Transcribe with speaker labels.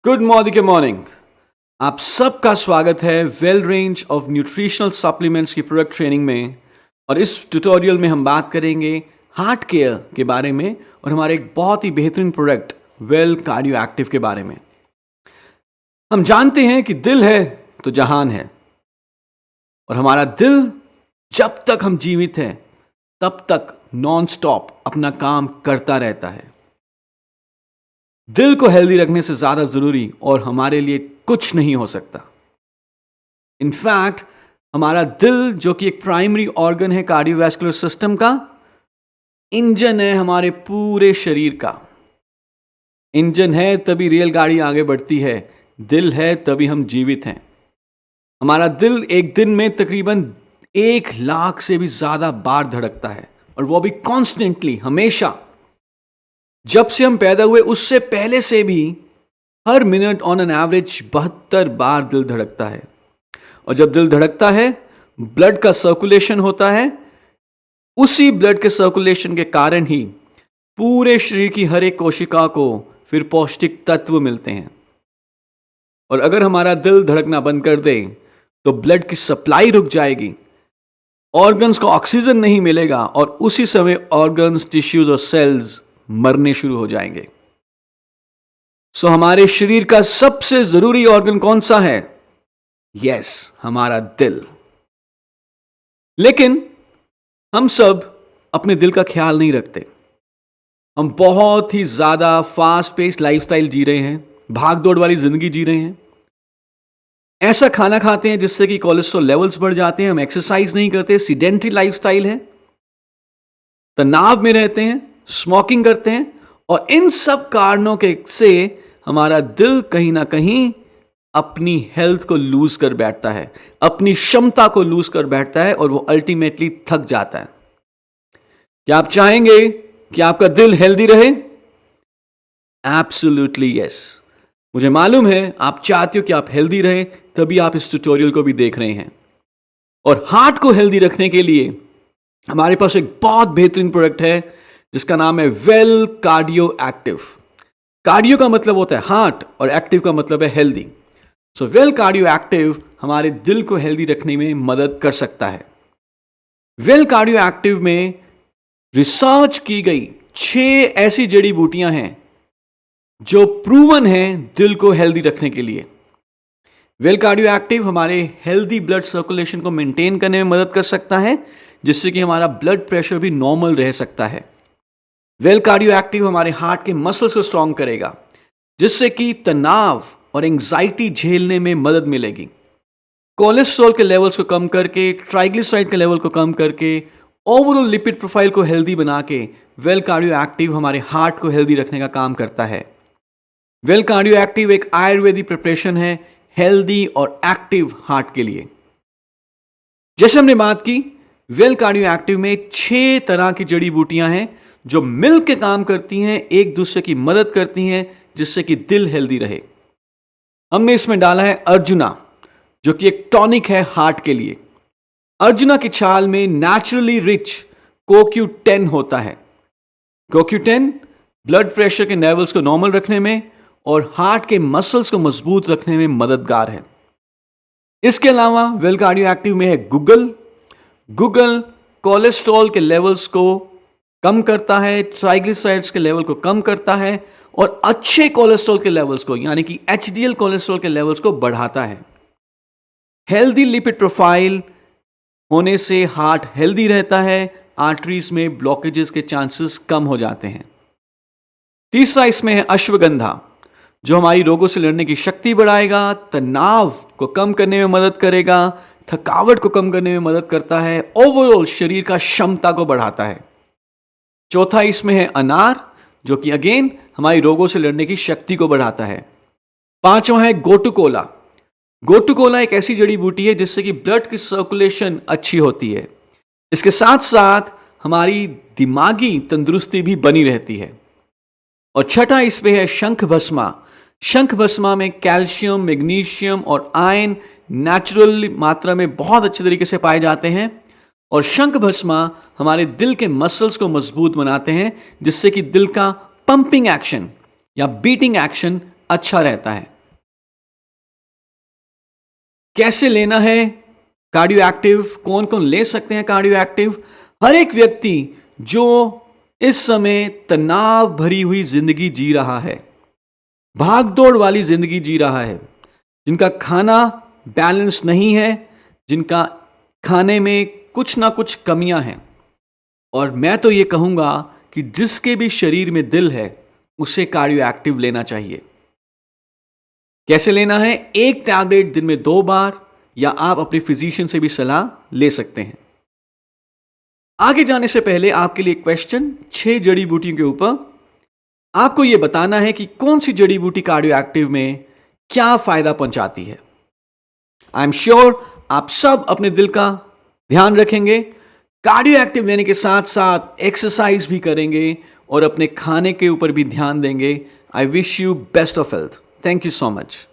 Speaker 1: Good morning. आप सबका स्वागत है well range of nutritional supplements की प्रोडक्ट ट्रेनिंग में। और इस ट्यूटोरियल में हम बात करेंगे हार्ट केयर के बारे में और हमारे एक बहुत ही बेहतरीन प्रोडक्ट वेल कार्डियो एक्टिव के बारे में। हम जानते हैं कि दिल है तो जहान है, और हमारा दिल जब तक हम जीवित हैं तब तक नॉन स्टॉप अपना काम करता रहता है। दिल को हेल्दी रखने से ज्यादा जरूरी और हमारे लिए कुछ नहीं हो सकता। इनफैक्ट हमारा दिल, जो कि एक प्राइमरी ऑर्गन है कार्डियोवैस्कुलर सिस्टम का, इंजन है हमारे पूरे शरीर का। इंजन है तभी रेलगाड़ी आगे बढ़ती है, दिल है तभी हम जीवित हैं। हमारा दिल एक दिन में तकरीबन 1,00,000 से भी ज्यादा बार धड़कता है, और वो भी कॉन्स्टेंटली, हमेशा। जब से हम पैदा हुए उससे पहले से भी हर मिनट ऑन एन एवरेज 72 बार दिल धड़कता है। और जब दिल धड़कता है, ब्लड का सर्कुलेशन होता है। उसी ब्लड के सर्कुलेशन के कारण ही पूरे शरीर की हर एक कोशिका को फिर पौष्टिक तत्व मिलते हैं। और अगर हमारा दिल धड़कना बंद कर दे तो ब्लड की सप्लाई रुक जाएगी, ऑर्गन्स को ऑक्सीजन नहीं मिलेगा, और उसी समय ऑर्गन्स, टिश्यूज और सेल्स मरने शुरू हो जाएंगे। सो हमारे शरीर का सबसे जरूरी ऑर्गन कौन सा है? यस, हमारा दिल। लेकिन हम सब अपने दिल का ख्याल नहीं रखते। हम बहुत ही ज्यादा फास्ट पेस्ड लाइफस्टाइल जी रहे हैं, भाग दौड़ वाली जिंदगी जी रहे हैं। ऐसा खाना खाते हैं जिससे कि कोलेस्ट्रॉल लेवल्स बढ़ जाते हैं। हम एक्सरसाइज नहीं करते, सीडेंट्री लाइफस्टाइल है, तनाव में रहते हैं, स्मोकिंग करते हैं, और इन सब कारणों के से हमारा दिल कहीं ना कहीं अपनी हेल्थ को लूज कर बैठता है, अपनी क्षमता को लूज कर बैठता है, और वो अल्टीमेटली थक जाता है। क्या आप चाहेंगे कि आपका दिल हेल्दी रहे? Absolutely yes. मुझे मालूम है आप चाहते हो कि आप हेल्दी रहे, तभी आप इस ट्यूटोरियल को भी देख रहे हैं। और हार्ट को हेल्दी रखने के लिए हमारे पास एक बहुत बेहतरीन प्रोडक्ट है जिसका नाम है वेल कार्डियो एक्टिव। कार्डियो का मतलब होता है हार्ट, और एक्टिव का मतलब है healthy. So well cardio active हमारे दिल को हेल्दी रखने में मदद कर सकता है। वेल कार्डियो एक्टिव में रिसर्च की गई 6 ऐसी जड़ी बूटियां हैं जो प्रूवन हैं दिल को हेल्दी रखने के लिए। वेल कार्डियो एक्टिव हमारे हेल्दी ब्लड सर्कुलेशन को मेंटेन करने में मदद कर सकता है, जिससे कि हमारा ब्लड प्रेशर भी नॉर्मल रह सकता है। वेल कार्डियो एक्टिव हमारे हार्ट के मसल्स को स्ट्रांग करेगा, जिससे कि तनाव और एंजाइटी झेलने में मदद मिलेगी। कोलेस्ट्रॉल के लेवल्स को कम करके, ट्राइग्लिसराइड के लेवल को कम करके, ओवरऑल लिपिड प्रोफाइल को हेल्दी बना के वेल कार्डियो एक्टिव हमारे हार्ट को हेल्दी रखने का काम करता है। वेल कार्डियो एक्टिव एक आयुर्वेदिक प्रिपरेशन है हेल्दी और एक्टिव हार्ट के लिए। जैसे हमने बात की, वेल कार्डियो एक्टिव में 6 तरह की जड़ी बूटियां हैं जो मिलकर काम करती हैं, एक दूसरे की मदद करती हैं, जिससे कि दिल हेल्दी रहे। हमने इसमें डाला है अर्जुना, जो कि एक टॉनिक है हार्ट के लिए। अर्जुना की छाल में नेचुरली रिच CoQ10 होता है। CoQ10 ब्लड प्रेशर के लेवल्स को नॉर्मल रखने में और हार्ट के मसल्स को मजबूत रखने में मददगार है। इसके अलावा वेल कार्डियो एक्टिव में है गुगल कोलेस्ट्रॉल के लेवल्स को कम करता है, ट्राइग्लिसराइड्स के लेवल को कम करता है, और अच्छे कोलेस्ट्रॉल के लेवल्स को, यानी कि HDL कोलेस्ट्रॉल के लेवल्स को बढ़ाता है। हेल्दी लिपिड प्रोफाइल होने से हार्ट हेल्दी रहता है, आर्टरीज में ब्लॉकेजेस के चांसेस कम हो जाते हैं। तीसरा इसमें है अश्वगंधा, जो हमारी रोगों से लड़ने की शक्ति बढ़ाएगा, तनाव को कम करने में मदद करेगा, थकावट को कम करने में मदद करता है, ओवरऑल शरीर का क्षमता को बढ़ाता है। चौथा इसमें है अनार, जो कि अगेन हमारी रोगों से लड़ने की शक्ति को बढ़ाता है। पांचवा है गोटुकोला। गोटुकोला एक ऐसी जड़ी बूटी है जिससे कि ब्लड की सर्कुलेशन अच्छी होती है। इसके साथ साथ हमारी दिमागी तंदुरुस्ती भी बनी रहती है। और छठा इसमें है शंख भस्मा। शंख भस्मा में कैल्शियम, मैग्नीशियम और आयरन नेचुरल मात्रा में बहुत अच्छे तरीके से पाए जाते हैं, और शंख भस्मा हमारे दिल के मसल्स को मजबूत बनाते हैं, जिससे कि दिल का पंपिंग एक्शन या बीटिंग एक्शन अच्छा रहता है। कैसे लेना है कार्डियो एक्टिव, कौन कौन ले सकते हैं कार्डियो एक्टिव? हर एक व्यक्ति जो इस समय तनाव भरी हुई जिंदगी जी रहा है, भागदौड़ वाली जिंदगी जी रहा है, जिनका खाना बैलेंस नहीं है, जिनका खाने में कुछ ना कुछ कमियां हैं, और मैं तो ये कहूंगा कि जिसके भी शरीर में दिल है उसे कार्डियो एक्टिव लेना चाहिए। कैसे लेना है? एक टैबलेट दिन में 2 बार, या आप अपने फिजिशियन से भी सलाह ले सकते हैं। आगे जाने से पहले आपके लिए क्वेश्चन, 6 जड़ी बूटियों के ऊपर आपको यह बताना है कि कौन सी जड़ी बूटी कार्डियो एक्टिव में क्या फायदा पहुंचाती है। आई एम श्योर आप सब अपने दिल का ध्यान रखेंगे, कार्डियो एक्टिव लेने के साथ साथ एक्सरसाइज भी करेंगे और अपने खाने के ऊपर भी ध्यान देंगे। I wish you best of health. Thank you so much.